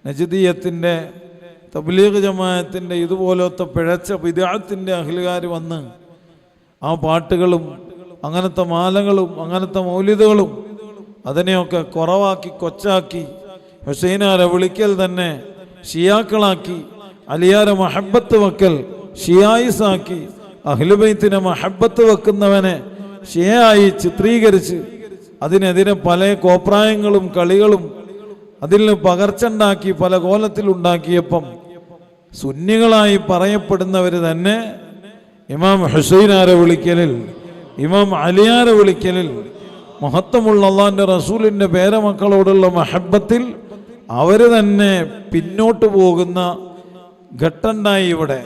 നജ്ദിയത്തിൻ്റെ തബ്ലീഗ് ജമാഅത്തിൻ്റെ ഇതുപോലത്തെ പിഴച്ച ബിദ്അത്തിൻ്റെ അഹ്ലുകാർ വന്ന് ആ പാട്ടുകളും അങ്ങനത്തെ മാലകളും അങ്ങനത്തെ മൗലിദുകളും അതിനെയൊക്കെ കുറവാക്കി കൊച്ചാക്കി ഹുസൈനാരെ വിളിക്കൽ തന്നെ ഷിയാക്കളാക്കി, അലിയാരെ മഹബത്ത് വെക്കൽ ഷിയായിസാക്കി, അഹ്ലുബൈത്തിനെ മഹബത്ത് വെക്കുന്നവനെ ഷിയായി ചിത്രീകരിച്ച് അതിനെതിരെ പല കോപ്രായങ്ങളും കളികളും അതിൽ പകർച്ചുണ്ടാക്കി പല കോലത്തിലുണ്ടാക്കിയപ്പം സുന്നികളായി പറയപ്പെടുന്നവർ തന്നെ ഇമാം ഹുസൈനാരെ വിളിക്കലിൽ, ഇമാം അലിയാരെ വിളിക്കലിൽ, മഹത്വമുള്ള അള്ളാഹിൻ്റെ റസൂലിൻ്റെ പേരമക്കളോടുള്ള മഹബത്തിൽ അവർ തന്നെ പിന്നോട്ട് പോകുന്ന ഘട്ടമുണ്ടായി ഇവിടെ.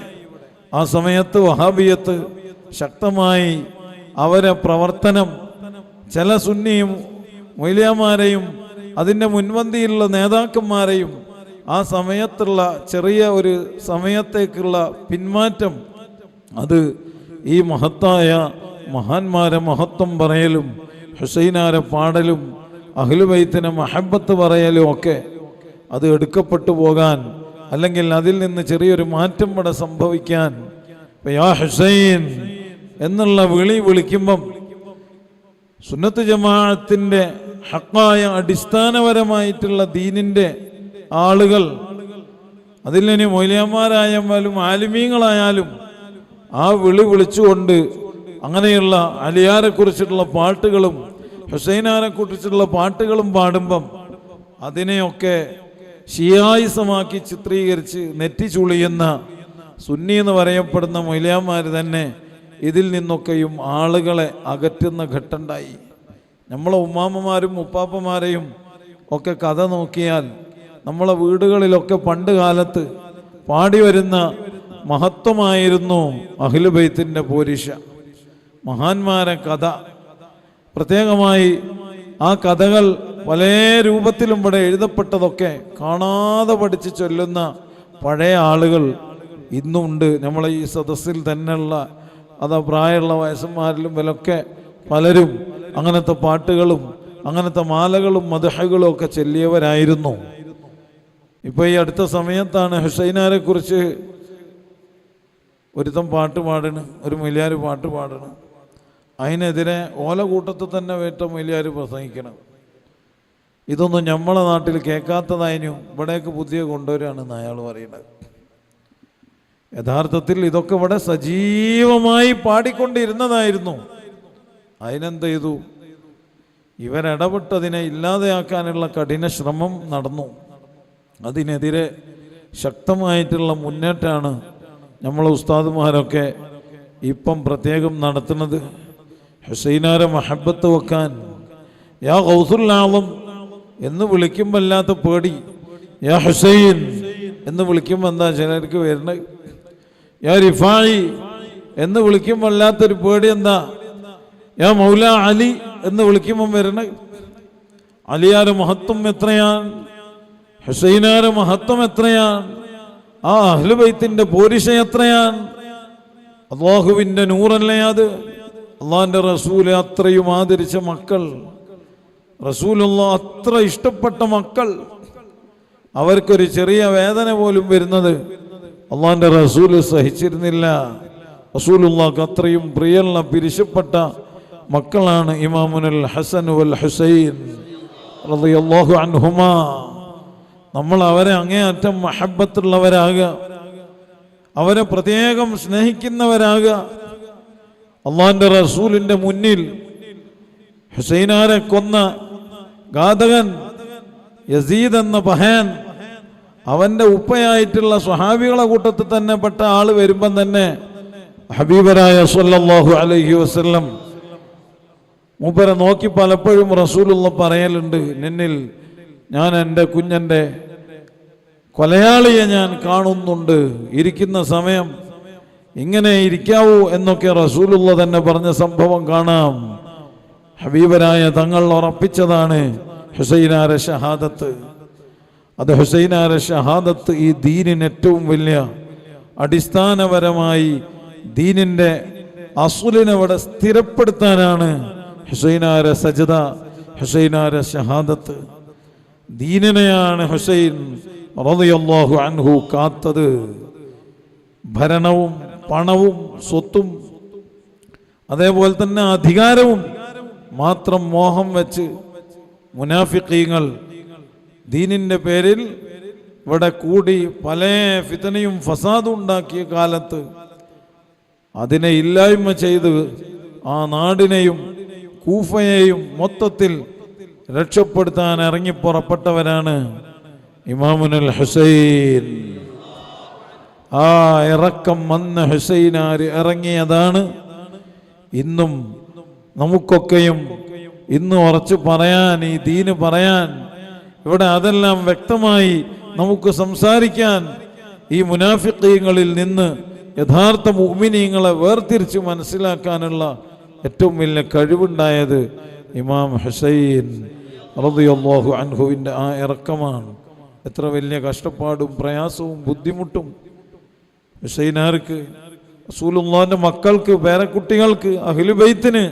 ആ സമയത്ത് വഹാബിയത്ത് ശക്തമായി അവരെ പ്രവർത്തനം ചില സുന്നിയും മൗലവിമാരെയും അതിൻ്റെ മുൻപന്തിയിലുള്ള നേതാക്കന്മാരെയും ആ സമയത്തുള്ള ചെറിയ ഒരു സമയത്തേക്കുള്ള പിന്മാറ്റം അത് ഈ മഹത്തായ മഹാന്മാരെ മഹത്വം പറയലും ഹുസൈനാരെ പാടലും അഹ്ലുബൈത്തിനെ മഹബത്ത് പറയലും ഒക്കെ അത് എടുക്കപ്പെട്ടു പോകാൻ, അല്ലെങ്കിൽ അതിൽ നിന്ന് ചെറിയൊരു മാറ്റം ഇവിടെ സംഭവിക്കാൻ, യാ ഹുസൈൻ എന്നുള്ള വിളിക്കുമ്പം സുന്നത്ത് ജമാഅത്തിൻ്റെ ഹക്കായ അടിസ്ഥാനപരമായിട്ടുള്ള ദീനിൻ്റെ ആളുകൾ, അതിൽ ഇനി മൗലവിമാരായാലും ആലിമീങ്ങളായാലും ആ വിളിച്ചുകൊണ്ട് അങ്ങനെയുള്ള അലിയാരെ കുറിച്ചിട്ടുള്ള പാട്ടുകളും ഹുസൈനാരെ കുറിച്ചിട്ടുള്ള പാട്ടുകളും പാടുമ്പം അതിനെയൊക്കെ ഷിയായിസമാക്കി ചിത്രീകരിച്ച് നെറ്റിച്ചുളിയുന്ന സുന്നി എന്ന് പറയപ്പെടുന്ന മൗലവിമാർ തന്നെ ഇതിൽ നിന്നൊക്കെയും ആളുകളെ അകറ്റുന്ന ഘട്ടമുണ്ടായി. നമ്മളെ ഉമ്മാമ്മമാരും ഉപ്പാപ്പമാരെയും ഒക്കെ കഥ നോക്കിയാൽ നമ്മളെ വീടുകളിലൊക്കെ പണ്ട് കാലത്ത് പാടി വരുന്ന മഹത്വമായിരുന്നു അഹ്ലുബൈത്തിൻ്റെ പോരിഷ, മഹാന്മാരെ കഥ. പ്രത്യേകമായി ആ കഥകൾ പല രൂപത്തിലും ഇവിടെ എഴുതപ്പെട്ടതൊക്കെ കാണാതെ പഠിച്ച് ചൊല്ലുന്ന പഴയ ആളുകൾ ഇന്നുണ്ട് നമ്മളെ ഈ സദസ്സിൽ തന്നെയുള്ള. അതാ പ്രായമുള്ള വയസ്സന്മാരിലും ഇവരൊക്കെ പലരും അങ്ങനത്തെ പാട്ടുകളും അങ്ങനത്തെ മാലകളും മദ്ഹകളും ഒക്കെ ചൊല്ലിയവരായിരുന്നു. ഇപ്പോൾ ഈ അടുത്ത സമയത്താണ് ഹുസൈനാരെ കുറിച്ച് ഒരുത്തം പാട്ട് പാടണ്, ഒരു മൊയ്ലിയാർ പാട്ട് പാടണം. അതിനെതിരെ ഓല കൂട്ടത്തിൽ തന്നെ വേറ്റ മൊയ്ലിയാർ പ്രസംഗിക്കണം. ഇതൊന്നും നമ്മളെ നാട്ടിൽ കേൾക്കാത്തതായിരുന്നു, ഇവിടേക്ക് പുതിയ കൊണ്ടുവരികയാണെന്ന് അയാൾ പറയുന്നത്. യഥാർത്ഥത്തിൽ ഇതൊക്കെ ഇവിടെ സജീവമായി പാടിക്കൊണ്ടിരുന്നതായിരുന്നു. അതിനെന്ത് ചെയ്തു? ഇവരിടപെട്ടതിനെ ഇല്ലാതെയാക്കാനുള്ള കഠിന ശ്രമം നടന്നു. അതിനെതിരെ ശക്തമായിട്ടുള്ള മുന്നേറ്റമാണ് നമ്മളെ ഉസ്താദുമാരൊക്കെ ഇപ്പം പ്രത്യേകം നടത്തുന്നത്. ഹുസൈനാരെ മഹബത്ത് വെക്കാൻ യാ ഗൗസുൽ ആളം എന്ന് വിളിക്കുമ്പോൾ അല്ലാത്ത പേടി, യാ ഹുസൈൻ എന്ന് വിളിക്കുമ്പോൾ എന്താ ചിലർക്ക് വരുന്നത്, യാ റിഫായി എന്ന് വിളിക്കുമ്പോൾ അല്ലാത്തൊരു പേടി എന്താ, യാ മൗല അലി എന്ന് വിളിക്കുമ്പം വരുന്നത്. അലിയാരെ മഹത്വം എത്രയാണ്, ഹുസൈനാരെ മഹത്വം എത്രയാണ്, ആ അഹ്ലുബൈത്തിന്റെ പോരിഷ എത്രയാണ്. അല്ലാഹുവിൻ്റെ നൂറല്ലേ അത്. അള്ളാഹിൻ്റെ റസൂല് അത്രയും ആദരിച്ച മക്കൾ, റസൂലുള്ള അത്ര ഇഷ്ടപ്പെട്ട മക്കൾ, അവർക്കൊരു ചെറിയ വേദന പോലും വരുന്നത് അള്ളാഹിൻ്റെ റസൂല് സഹിച്ചിരുന്നില്ല. റസൂലുള്ളാഹിക്ക് അത്രയും പ്രിയമുള്ള പിരിശപ്പെട്ട മക്കളാണ് ഇമാമുൽ ഹസൻ വൽ ഹുസൈൻ റളിയല്ലാഹു അൻഹുമാ. നമ്മൾ അവരെ അങ്ങേയറ്റം മഹബത്തുള്ളവരാകുക, അവരെ പ്രത്യേകം സ്നേഹിക്കുന്നവരാകുക. അള്ളാഹിൻ്റെ റസൂലിൻ്റെ മുന്നിൽ ഹുസൈനാരെ കൊന്ന ഘാതകൻ യസീദ് എന്ന പഹയൻ, അവൻ്റെ ഉപ്പയായിട്ടുള്ള സ്വഹാബികളെ കൂട്ടത്തിൽ തന്നെ പെട്ട ആള് വരുമ്പം തന്നെ ഹബീബരായ സ്വല്ലല്ലാഹു അലൈഹി വസല്ലം മൂപ്പരെ നോക്കി പലപ്പോഴും റസൂലുള്ള പറയലുണ്ട്, നിന്നിൽ ഞാൻ എൻ്റെ കുഞ്ഞൻ്റെ കൊലയാളിയെ ഞാൻ കാണുന്നുണ്ട്, ഇരിക്കുന്ന സമയം ഇങ്ങനെ ഇരിക്കാവൂ എന്നൊക്കെ റസൂലുള്ള തന്നെ പറഞ്ഞ സംഭവം കാണാം. ഹബീബരായ തങ്ങൾ ഉറപ്പിച്ചതാണ് ഹുസൈനാരെ ഷഹാദത്ത്. അത് ഹുസൈനാരെ ഷഹാദത്ത് ഈ ദീനിന് ഏറ്റവും വലിയ അടിസ്ഥാനപരമായി ദീനിൻ്റെ അസുലിനെ അവിടെ സ്ഥിരപ്പെടുത്താനാണ് ഹുസൈനാരെ സജദ, ഹുസൈനാരെ ഷഹാദത്ത്. ദീനിനെയാണ് ഹുസൈൻ റളിയല്ലാഹു അൻഹു കാത്തത് ഭരണവും പണവും സ്വത്തും അതേപോലെ തന്നെ അധികാരവും മാത്രം മോഹം വെച്ച് മുനാഫിഖീങ്ങൾ ദീനിൻ്റെ പേരിൽ ഇവിടെ കൂടി പല ഫിതനയും ഫസാദും ഉണ്ടാക്കിയ കാലത്ത് അതിനെ ഇല്ലായ്മ ചെയ്ത് ആ നാടിനെയും കൂഫയെയും മൊത്തത്തിൽ രക്ഷപ്പെടുത്താൻ ഇറങ്ങി പുറപ്പെട്ടവരാണ് ഇമാമുൽ ഹുസൈൻ. ആ ഇറക്കം വന്ന ഹുസൈനാർ ഇറങ്ങിയതാണ് ഇന്നും നമുക്കൊക്കെയും ഇന്ന് ഉറച്ചു പറയാൻ, ഈ ദീന് പറയാൻ, ഇവിടെ അതെല്ലാം വ്യക്തമായി നമുക്ക് സംസാരിക്കാൻ, ഈ മുനാഫിഖീങ്ങളിൽ നിന്ന് യഥാർത്ഥ മുഅ്മിനീങ്ങളെ വേർതിരിച്ച് മനസ്സിലാക്കാനുള്ള ഏറ്റവും വലിയ കഴിവുണ്ടായത് ഇമാം ഹുസൈൻ റളിയല്ലാഹു അൻഹുവിൻ്റെ ആ ഇറക്കമാണ്. എത്ര വലിയ കഷ്ടപ്പാടും പ്രയാസവും ബുദ്ധിമുട്ടും ഹുസൈനാർക്ക്, റസൂലുള്ളാഹിന്റെ മക്കൾക്ക്, പേരക്കുട്ടികൾക്ക്, അഹ്ലുബൈത്തിന്